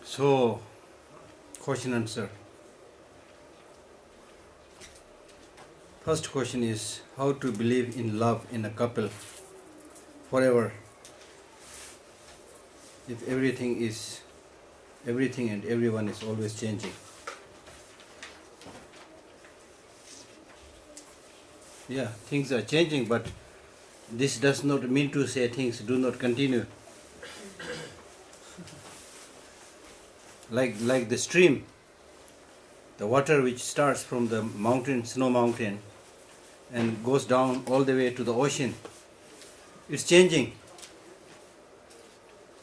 So, question answer. First question is how to believe in love in a couple forever if everything and everyone is always changing. Yeah, things are changing, but this does not mean to say things do not continue. Like the stream, the water which starts from the mountain, snow mountain, and goes down all the way to the ocean. It's changing,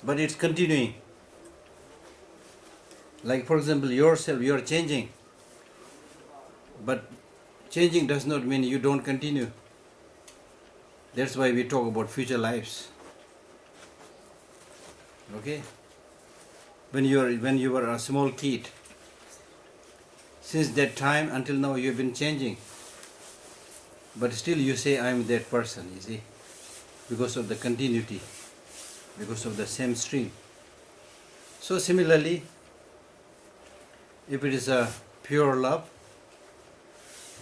but it's continuing. Like for example, yourself, you are changing, but changing does not mean you don't continue. That's why we talk about future lives. Okay? When you were a small kid, since that time until now you have been changing, but still you say I am that person, you see, because of the continuity, because of the same stream. So similarly, if it is a pure love,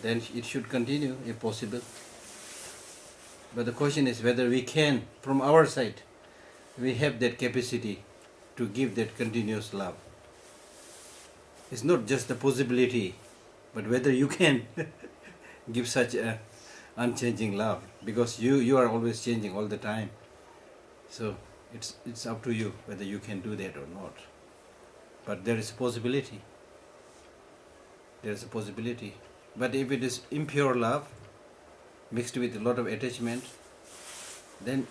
then it should continue if possible. But the question is whether we can, from our side, we have that capacity to give that continuous love. It's not just the possibility, but whether you can give such a unchanging love, because you are always changing all the time. So it's up to you whether you can do that or not. But there is a possibility. There is a possibility. But if it is impure love, mixed with a lot of attachment, then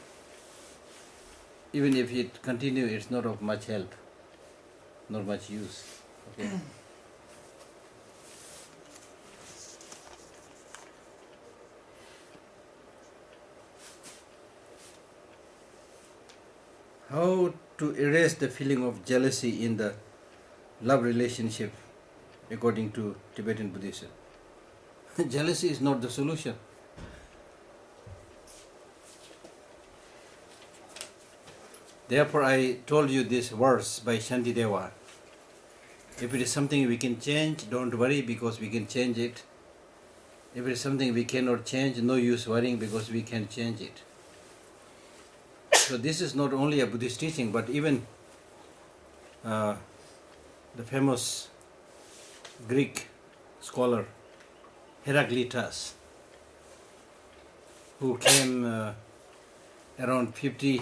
even if it continues, it's not of much help, not much use. Okay. How to erase the feeling of jealousy in the love relationship according to Tibetan Buddhism? Jealousy is not the solution. Therefore, I told you this verse by Shantideva. If it is something we can change, don't worry because we can change it. If it is something we cannot change, no use worrying because we can change it. So this is not only a Buddhist teaching, but even the famous Greek scholar Heraclitus, who came around 50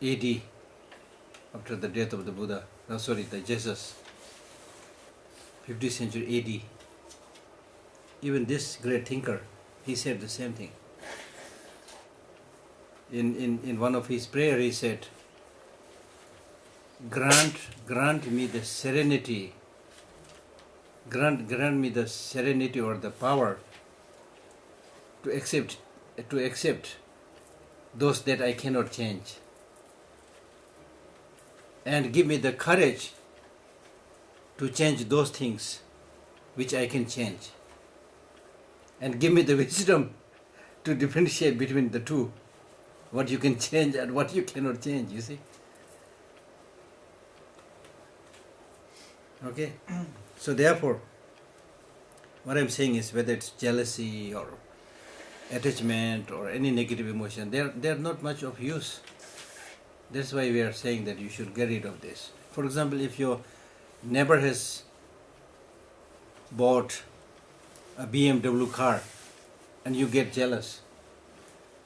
AD after the death of the Buddha, the Jesus, 50th century AD. Even this great thinker, he said the same thing. In one of his prayers he said, grant me the serenity, grant me the serenity or the power to accept those that I cannot change. And give me the courage to change those things which I can change. And give me the wisdom to differentiate between the two, what you can change and what you cannot change, you see. Okay? So therefore, what I'm saying is whether it's jealousy or attachment or any negative emotion, they're not much of use. That's why we are saying that you should get rid of this. For example, if your neighbor has bought a BMW car and you get jealous,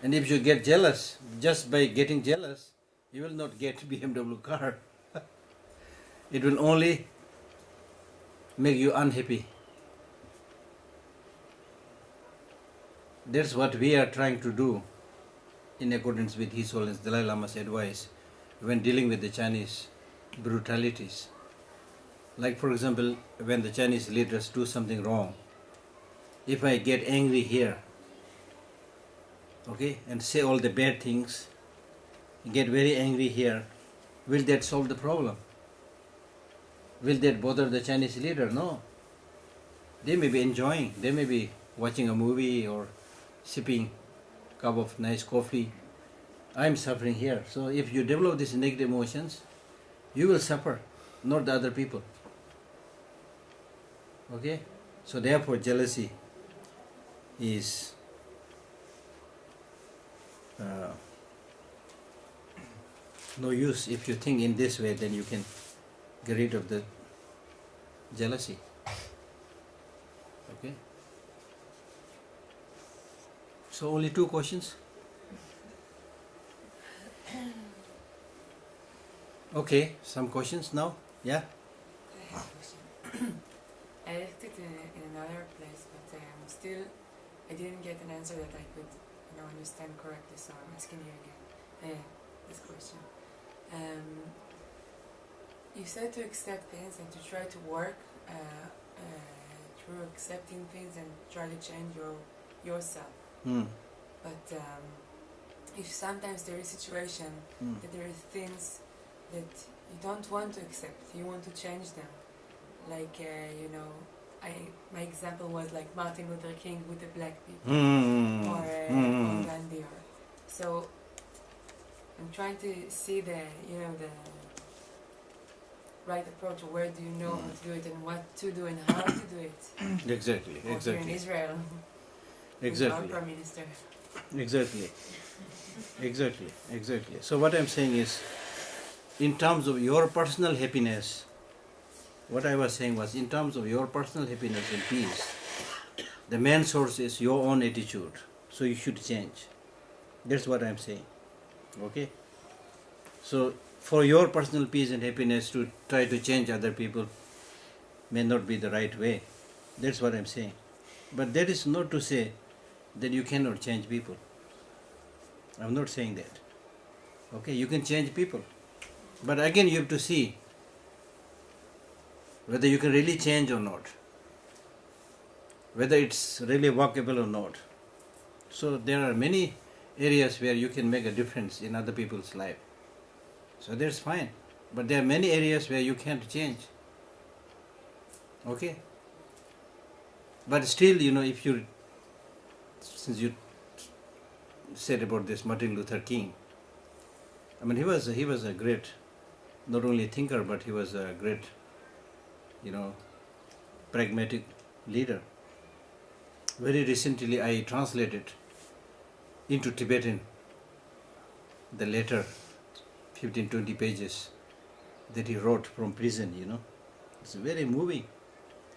and if you get jealous, just by getting jealous, you will not get BMW car. It will only make you unhappy. That's what we are trying to do in accordance with His Holiness Dalai Lama's advice. when dealing with the Chinese brutalities. Like for example, when the Chinese leaders do something wrong, if I get angry here, okay, and say all the bad things, get very angry here, will that solve the problem? Will that bother the Chinese leader? No. They may be enjoying, they may be watching a movie or sipping a cup of nice coffee. I'm suffering here. So if you develop these negative emotions, you will suffer, not the other people. Okay? So therefore jealousy is no use. If you think in this way, then you can get rid of the jealousy. Okay? So only 2 questions? Okay, some questions now? Yeah? I have a question. I left it in another place, but still I didn't get an answer that I could understand correctly, so I'm asking you again this question. You said to accept things and to try to work through accepting things and try to change yourself. But if sometimes there is a situation that there are things that you don't want to accept, you want to change them. Like, my example was like Martin Luther King with the black people, or Gandhi. So I'm trying to see the right approach. Where do you know how to do it and what to do and how to do it? Exactly. Here in Israel. Exactly. Our Prime Minister. Exactly. So what I'm saying is, in terms of your personal happiness, what I was saying was, in terms of your personal happiness and peace, the main source is your own attitude. So you should change. That's what I'm saying. Okay? So for your personal peace and happiness to try to change other people may not be the right way. That's what I'm saying. But that is not to say that you cannot change people. I'm not saying that. Okay, you can change people. But again, you have to see whether you can really change or not, whether it's really workable or not. So there are many areas where you can make a difference in other people's life. So that's fine. But there are many areas where you can't change. Okay? But still, if you, since you said about this Martin Luther King, I mean, he was a great, not only thinker, but he was a great, pragmatic leader. Very recently I translated into Tibetan the letter, 15-20 pages, that he wrote from prison, It's very moving,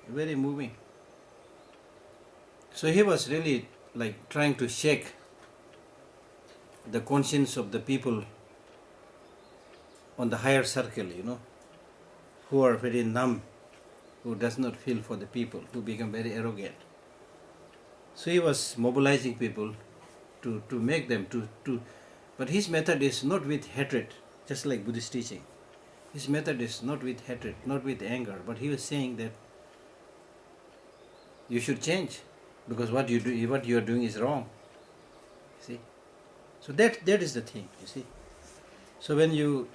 very moving. So he was really like trying to shake the conscience of the people on the higher circle, who are very numb, who does not feel for the people, who become very arrogant. So he was mobilizing people to make them to but his method is not with hatred, just like Buddhist teaching. His method is not with hatred, not with anger, but he was saying that you should change because what you are doing is wrong. See? So that is the thing, you see. So when you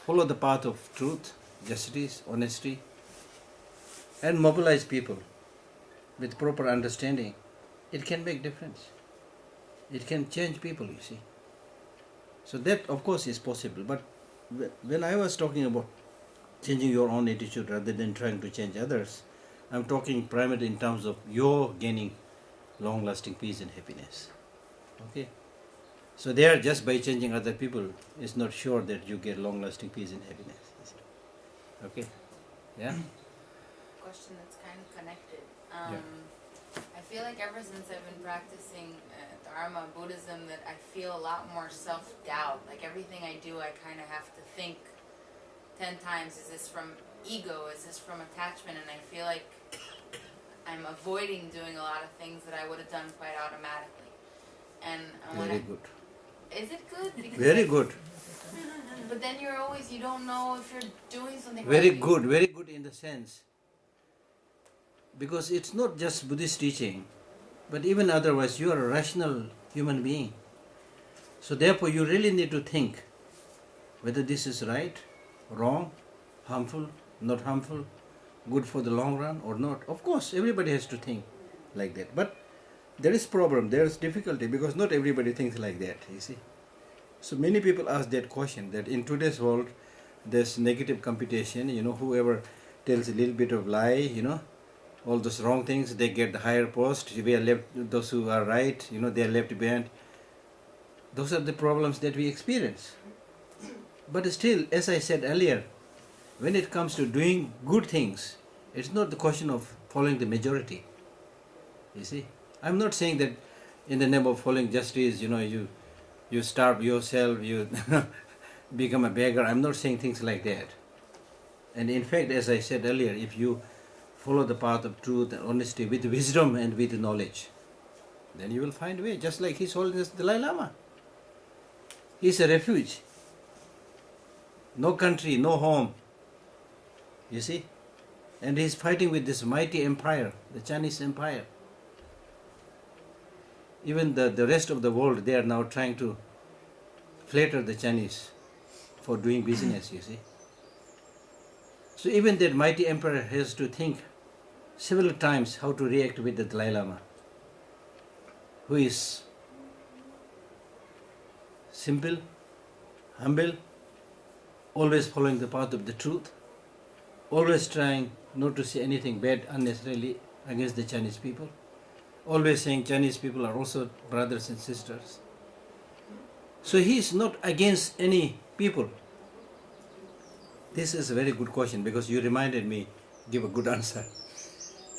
follow the path of truth, justice, honesty, and mobilize people with proper understanding, it can make difference. It can change people, you see. So that, of course, is possible. But when I was talking about changing your own attitude rather than trying to change others, I'm talking primarily in terms of your gaining long-lasting peace and happiness. Okay? So there, just by changing other people, is not sure that you get long-lasting peace and happiness. You see. Okay? Yeah? Question that's kind of connected. I feel like ever since I've been practicing Dharma, Buddhism, that I feel a lot more self-doubt. Like everything I do, I kind of have to think 10 times, is this from ego, is this from attachment? And I feel like I'm avoiding doing a lot of things that I would have done quite automatically. And Very good. Is it good? Because Very good. But then you don't know if you're doing something Very right. good, very good in the sense. Because it's not just Buddhist teaching, but even otherwise, you are a rational human being. So therefore, you really need to think whether this is right, wrong, harmful, not harmful, good for the long run or not. Of course, everybody has to think like that. But there is problem, there is difficulty because not everybody thinks like that, you see. So many people ask that question, that in today's world, there's negative competition, whoever tells a little bit of lie, all those wrong things, they get the higher post. We are left, those who are right, they are left behind. Those are the problems that we experience. But still, as I said earlier, when it comes to doing good things, it's not the question of following the majority. You see, I'm not saying that in the name of following justice, you starve yourself, you become a beggar. I'm not saying things like that. And in fact, as I said earlier, if you follow the path of truth and honesty with wisdom and with knowledge, then you will find a way, just like His Holiness Dalai Lama. He's a refuge. No country, no home. You see? And he's fighting with this mighty empire, the Chinese empire. Even the rest of the world, they are now trying to flatter the Chinese for doing business, you see. So even that mighty emperor has to think several times how to react with the Dalai Lama, who is simple, humble, always following the path of the truth, always trying not to say anything bad unnecessarily against the Chinese people, always saying Chinese people are also brothers and sisters. So he is not against any people. This is a very good question because you reminded me, give a good answer.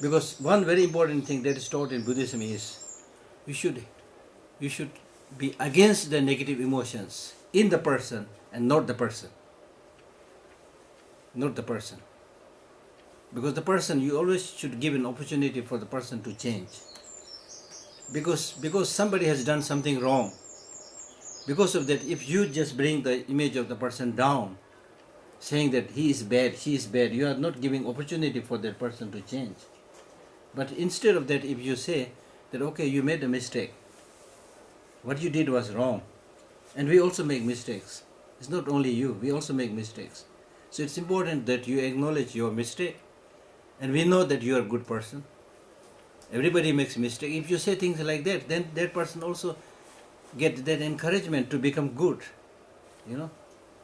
Because one very important thing that is taught in Buddhism is you should be against the negative emotions in the person and not the person. Not the person. Because the person, you always should give an opportunity for the person to change. Because somebody has done something wrong. Because of that, if you just bring the image of the person down, saying that he is bad, she is bad, you are not giving opportunity for that person to change. But instead of that, if you say that, okay, you made a mistake, what you did was wrong, and we also make mistakes. It's not only you, we also make mistakes. So it's important that you acknowledge your mistake, and we know that you are a good person. Everybody makes mistake. If you say things like that, then that person also get that encouragement to become good,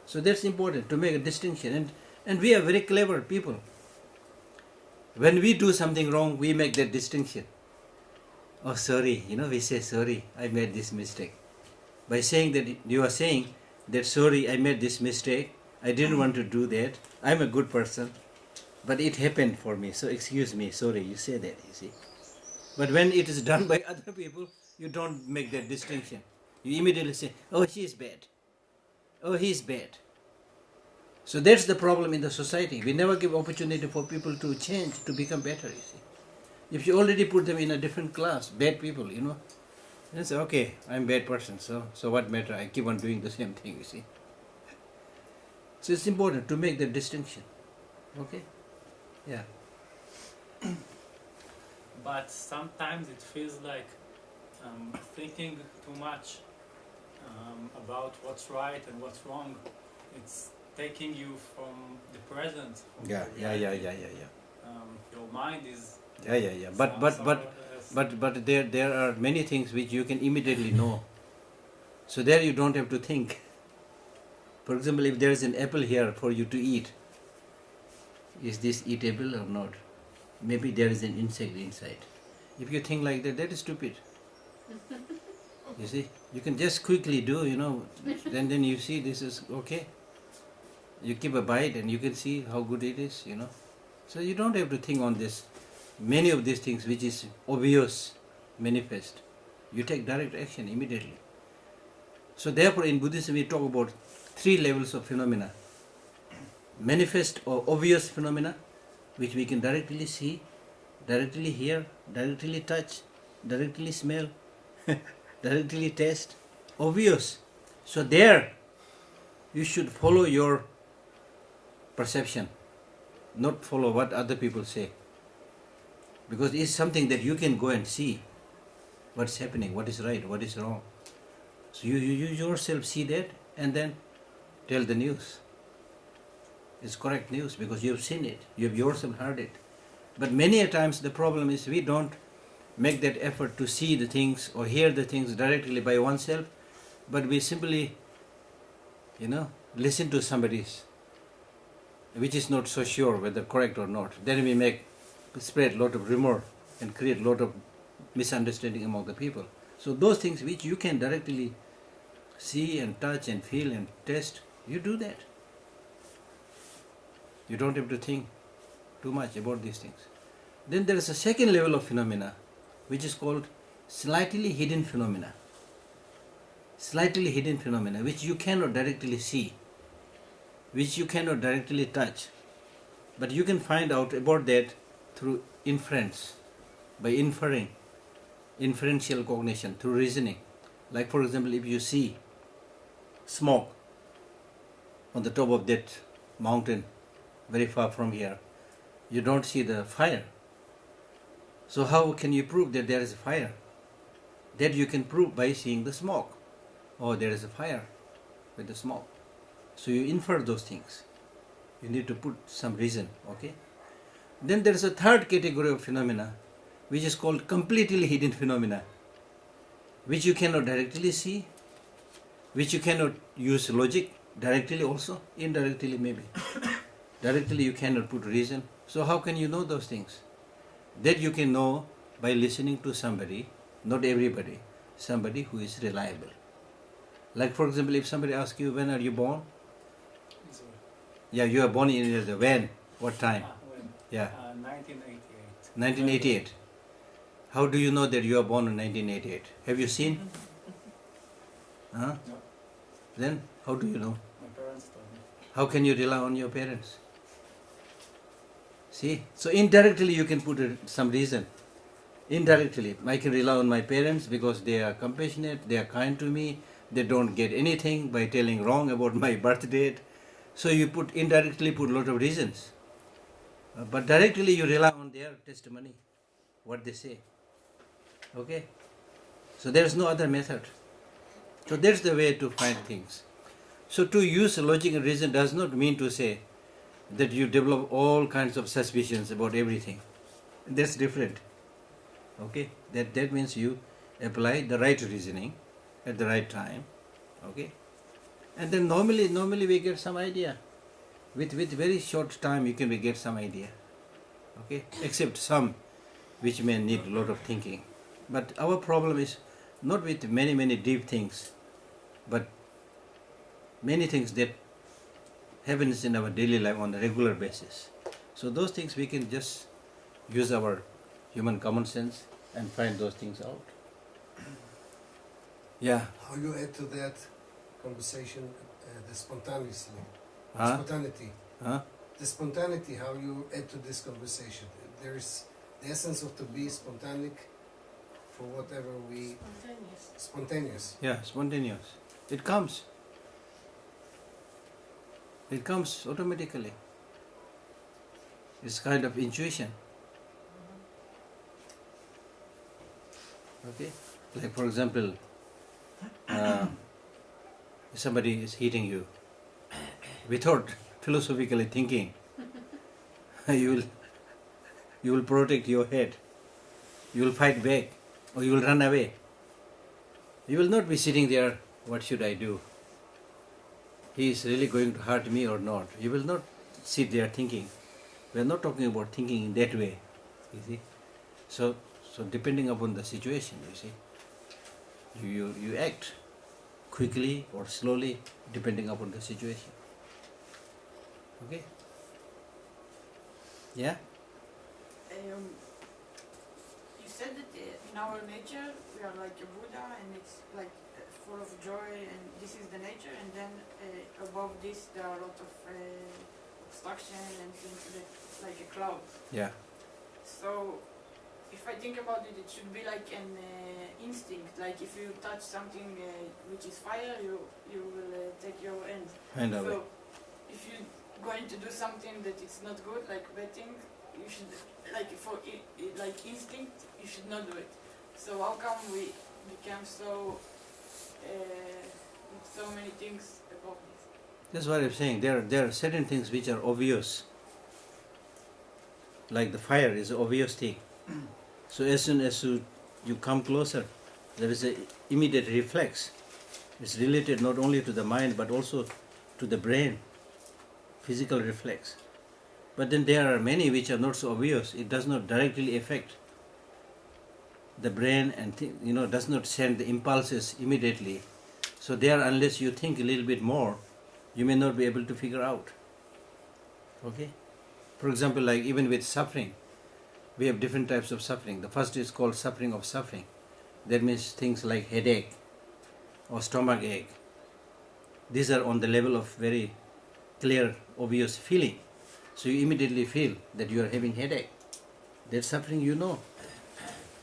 So that's important, to make a distinction. And we are very clever people. When we do something wrong, we make that distinction. Oh, sorry, we say, sorry, I made this mistake. By saying that, you are saying that, sorry, I made this mistake, I didn't want to do that, I'm a good person, but it happened for me, so excuse me, sorry, you say that, you see. But when it is done by other people, you don't make that distinction. You immediately say, oh, she is bad. Oh, he is bad. So that's the problem in the society. We never give opportunity for people to change, to become better, you see. If you already put them in a different class, bad people, then say, okay, I'm a bad person, so what matter? I keep on doing the same thing, you see. So it's important to make that distinction. Okay? Yeah. But sometimes it feels like thinking too much about what's right and what's wrong. It's taking you from the present. Yeah. Your mind is. Yeah. But there are many things which you can immediately know. So there you don't have to think. For example, if there is an apple here for you to eat, is this eatable or not? Maybe there is an insect inside. If you think like that, that is stupid. You see, you can just quickly do, then you see this is okay. You keep a bite and you can see how good it is, So you don't have to think on this. Many of these things which is obvious, manifest, you take direct action immediately. So therefore in Buddhism we talk about 3 levels of phenomena. Manifest or obvious phenomena, which we can directly see, directly hear, directly touch, directly smell, directly taste. Obvious. So there, You should follow your perception, not follow what other people say. Because it's something that you can go and see what's happening, what is right, what is wrong. So you yourself see that and then tell the news. It's correct news because you have seen it, you have yourself heard it. But many a times the problem is we don't make that effort to see the things or hear the things directly by oneself, but we simply, listen to somebody's, which is not so sure whether correct or not. Then we spread a lot of rumor and create a lot of misunderstanding among the people. So those things which you can directly see and touch and feel and taste, you do that. You don't have to think too much about these things. Then there is a second level of phenomena, which is called slightly hidden phenomena. Slightly hidden phenomena, which you cannot directly see, which you cannot directly touch. But you can find out about that through inference, by inferring, inferential cognition, through reasoning. Like for example, if you see smoke on the top of that mountain, very far from here, you don't see the fire. So how can you prove that there is a fire? That you can prove by seeing the smoke. Oh, there is a fire with the smoke. So you infer those things. You need to put some reason, okay? Then there is a third category of phenomena, which is called completely hidden phenomena, which you cannot directly see, which you cannot use logic directly also, indirectly maybe. Directly you cannot put reason. So how can you know those things? That you can know by listening to somebody, not everybody, somebody who is reliable. Like for example, if somebody asks you, when are you born? Yeah, you are born in the when? What time? When? Yeah. 1988. 1988. How do you know that you are born in 1988? Have you seen? Huh? No. Then how do you know? My parents told me. How can you rely on your parents? See? So indirectly you can put some reason. Indirectly, I can rely on my parents because they are compassionate, they are kind to me, they don't get anything by telling wrong about my birth date. So you indirectly put a lot of reasons. But directly you rely on their testimony, what they say. Okay? So there is no other method. So that's the way to find things. So to use logic and reason does not mean to say that you develop all kinds of suspicions about everything. That's different. Okay? That means you apply the right reasoning at the right time. Okay? And then normally we get some idea. With very short time you can get some idea. Okay? Except some which may need a lot of thinking. But our problem is not with many deep things, but many things that happens in our daily life on a regular basis. So those things we can just use our human common sense and find those things out. Yeah. How you add to that conversation the spontaneously, Huh? spontaneity. Huh? The spontaneity, how you add to this conversation. There is the essence of to be spontaneous for whatever we... Spontaneous. Yeah, spontaneous. It comes. It comes automatically. It's kind of intuition. Okay? Like for example, somebody is hitting you. Without philosophically thinking, you will protect your head. You will fight back or you will run away. You will not be sitting there, what should I do? He is really going to hurt me or not. You will not sit there thinking. We are not talking about thinking in that way, you see. So depending upon the situation, you see, you act quickly or slowly depending upon the situation. Okay? Yeah? You said that in our nature we are like a Buddha and it's like full of joy and this is the nature, and then above this there are a lot of obstruction and things that like a cloud. Yeah. So if if I think about it, it should be like an instinct. Like if you touch something which is fire, you will take your hand. Hand away. So if you're going to do something that it's not good, like betting, you should, like for like instinct, you should not do it. So how come we become so with so many things about this? That's what I'm saying. There are certain things which are obvious. Like the fire is an obvious thing. So as soon as you come closer, there is an immediate reflex. It's related not only to the mind but also to the brain, physical reflex. But then there are many which are not so obvious. It does not directly affect the brain and does not send the impulses immediately. So there, unless you think a little bit more, you may not be able to figure out. Okay? For example, like even with suffering, we have different types of suffering. The first is called suffering of suffering. That means things like headache or stomach ache. These are on the level of very clear, obvious feeling. So you immediately feel that you are having headache. That suffering you know,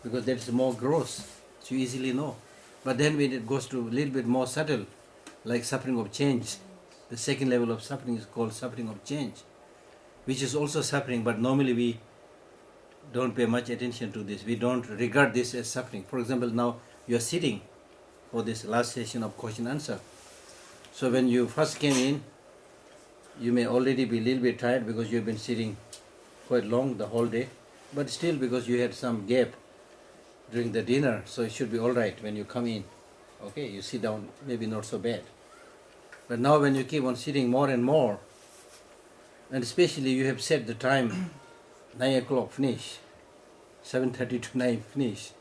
because that is more gross, so you easily know. But then when it goes to a little bit more subtle, like suffering of change, the second level of suffering is called suffering of change, which is also suffering, but normally we don't pay much attention to this. We don't regard this as suffering. For example, now you are sitting for this last session of question answer. So when you first came in, you may already be a little bit tired because you've been sitting quite long the whole day, but still because you had some gap during the dinner, so it should be all right when you come in. Okay, you sit down, maybe not so bad. But now when you keep on sitting more and more, and especially you have set the time, 9 o'clock finish, 7:30 to 9 finish.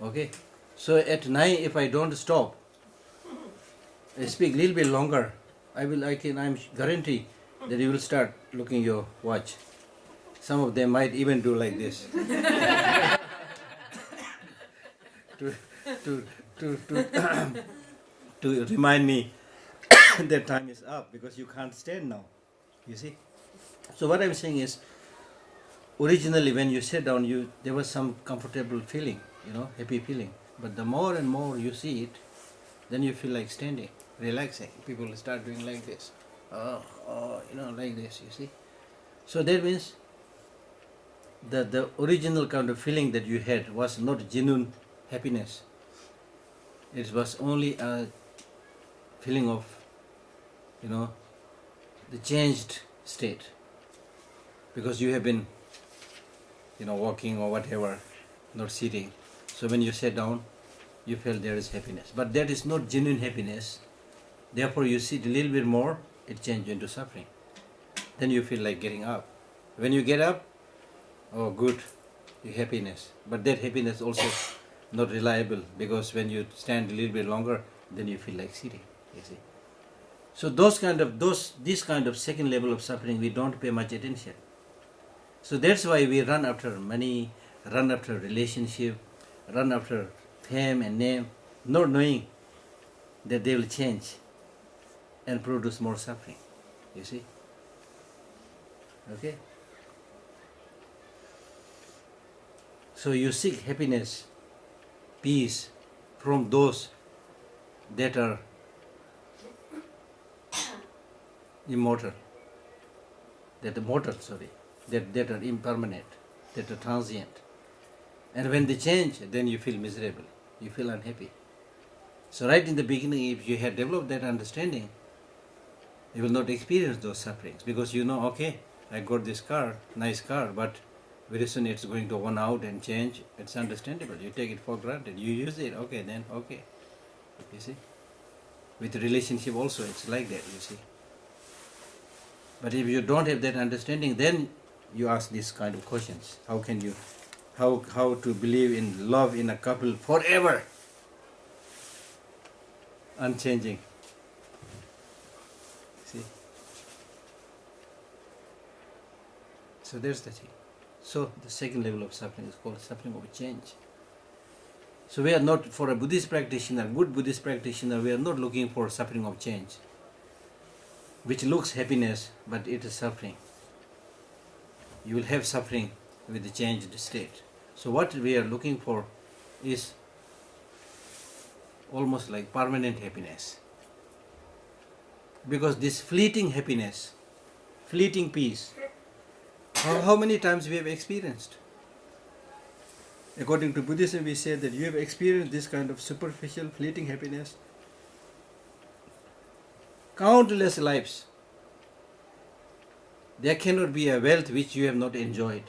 Okay, so at 9 if I don't stop, I speak a little bit longer, I'm guarantee that you will start looking your watch. Some of them might even do like this. to remind me that time is up, because you can't stand now, you see. So what I'm saying is, originally when you sat down, there was some comfortable feeling, happy feeling. But the more and more you see it, then you feel like standing, relaxing. People start doing like this, like this, you see. So that means that the original kind of feeling that you had was not genuine happiness. It was only a feeling of, the changed state. Because you have been, walking or whatever, not sitting. So when you sat down, you felt there is happiness. But that is not genuine happiness. Therefore you sit a little bit more, it changes into suffering. Then you feel like getting up. When you get up, oh good, your happiness. But that happiness also not reliable, because when you stand a little bit longer, then you feel like sitting, you see. So this kind of second level of suffering, we don't pay much attention. So that's why we run after money, run after relationship, run after fame and name, not knowing that they will change and produce more suffering, you see. Okay? So you seek happiness, peace from those that are immortal, that are impermanent, that are transient. And when they change, then you feel miserable, you feel unhappy. So right in the beginning, if you had developed that understanding, you will not experience those sufferings, because okay, I got this car, nice car, but very soon it's going to run out and change. It's understandable. You take it for granted. You use it, okay, then okay. You see? With relationship also, it's like that, you see. But if you don't have that understanding, then you ask these kind of questions. How can you, how to believe in love in a couple forever? Unchanging. See? So there's the thing. So the second level of suffering is called suffering of change. So we are not, for a Buddhist practitioner, good Buddhist practitioner, we are not looking for suffering of change, which looks happiness, but it is suffering. You will have suffering with the changed state. So what we are looking for is almost like permanent happiness. Because this fleeting happiness, fleeting peace, how many times we have experienced? According to Buddhism, we say that you have experienced this kind of superficial, fleeting happiness countless lives. There cannot be a wealth which you have not enjoyed.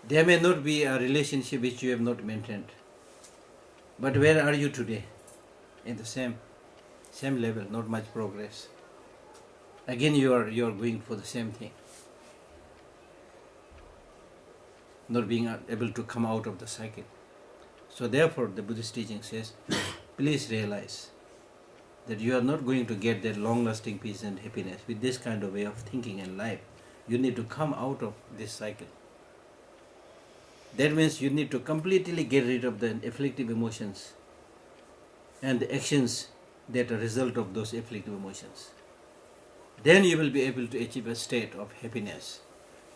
There may not be a relationship which you have not maintained. But where are you today? In the same level, not much progress. Again you are going for the same thing. Not being able to come out of the cycle. So therefore the Buddhist teaching says, please realize that you are not going to get that long-lasting peace and happiness with this kind of way of thinking and life. You need to come out of this cycle. That means you need to completely get rid of the afflictive emotions and the actions that are a result of those afflictive emotions. Then you will be able to achieve a state of happiness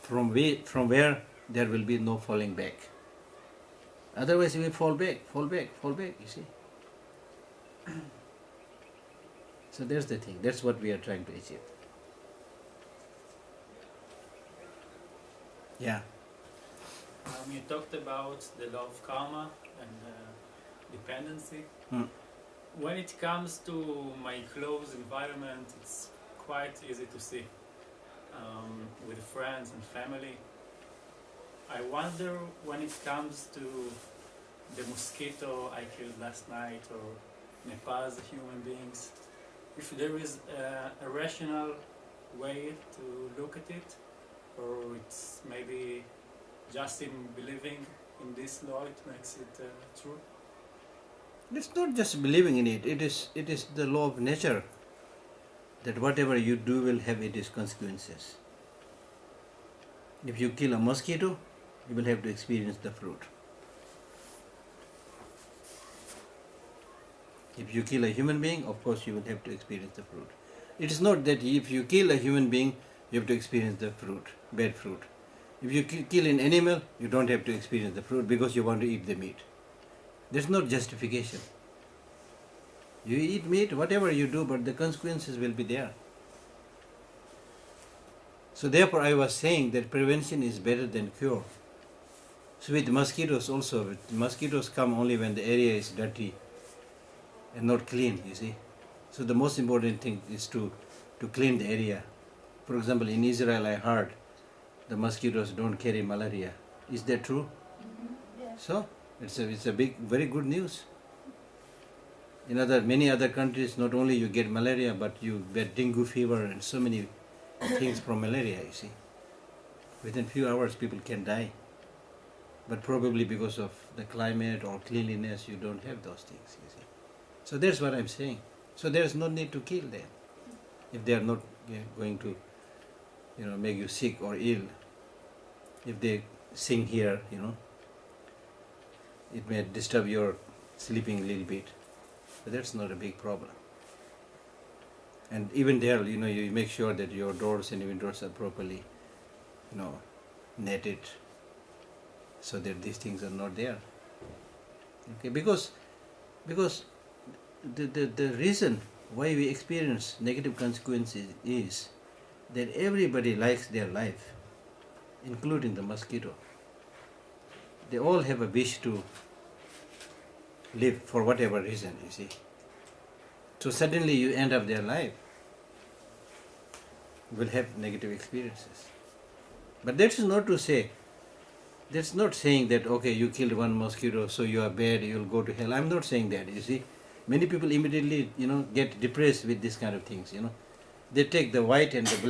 from where there will be no falling back. Otherwise you will fall back, you see. So that's the thing. That's what we are trying to achieve. Yeah. You talked about the law of karma and dependency. When it comes to my close environment, it's quite easy to see. With friends and family. I wonder when it comes to the mosquito I killed last night or Nepal's human beings, if there is a rational way to look at it, or it's maybe just in believing in this law it makes it true? It's not just believing in it. It is the law of nature that whatever you do will have its consequences. If you kill a mosquito, you will have to experience the fruit. If you kill a human being, of course you will have to experience the fruit. It is not that if you kill a human being, you have to experience the fruit, bad fruit. If you kill an animal, you don't have to experience the fruit because you want to eat the meat. There's no justification. You eat meat, whatever you do, but the consequences will be there. So therefore I was saying that prevention is better than cure. So with mosquitoes also, mosquitoes come only when the area is dirty and not clean, you see. So the most important thing is to clean the area. For example, in Israel I heard the mosquitoes don't carry malaria. Is that true? Yeah. So it's a big, very good news. In many other countries, not only you get malaria, but you get dengue fever and so many things from malaria, you see. Within few hours people can die. But probably because of the climate or cleanliness, you don't have those things, you see. So that's what I'm saying. So there's no need to kill them if they are not going to, make you sick or ill. If they sing here, it may disturb your sleeping a little bit. But that's not a big problem. And even there, you make sure that your doors and windows are properly, netted, so that these things are not there. Okay, because the reason why we experience negative consequences is that everybody likes their life, including the mosquito. They all have a wish to live for whatever reason, you see. So suddenly you end up their life, you will have negative experiences. But that is not to say, that's not saying that, okay, you killed one mosquito, so you are bad, you will go to hell. I'm not saying that, you see. Many people immediately, get depressed with this kind of things, They take the white and the black